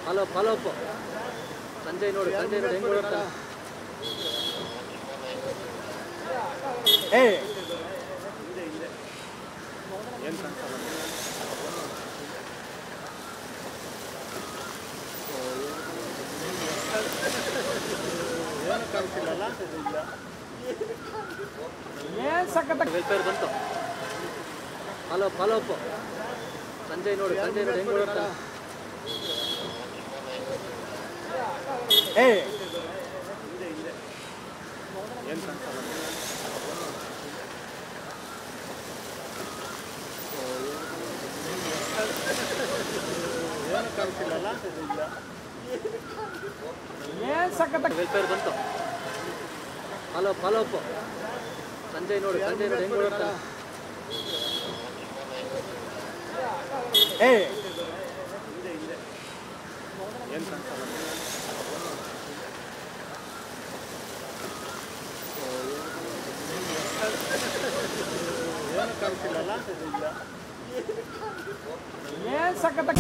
Follow up Sanjay ನೋಡಿ ಹೆಂಗ್ ಓಡಾಡ್ತಾನೆ. ಏನು ಕಾಣಿಸಲ್ಲ. ಏನು ಕಾಣಿಸಿಲ್ಲಲ್ಲ. ಏನು ಸಖತ್ ವೆಲ್ಫೇರ್ ಬಂತು. ಫಾಲೋ ಅಪ್ ಸಂಜಯ್ ನೋಡಿ ಹೆಂಗ್ ಓಡಾಡ್ತಾನೆ. ಏನು ಕಾಣಿಸಲ್ಲ. ಏನು ಕಾಣಿಸಿಲ್ಲಲ್ಲ. ಏನು ಸಖತ್ ವೆಲ್ಫೇರ್ ಬಂತು. ಫಾಲೋ ಅಪ್ ಸಂಜಯ್ ನೋಡಿ ಹೆಂಗ್ ಓಡಾಡ್ತಾನೆ. ಏನು ಕಾಣಿಸಲ್ಲ. ಏನು ಕಾಣಿಸಿಲ್ಲಲ್ಲ. ಏನು ಸಖತ್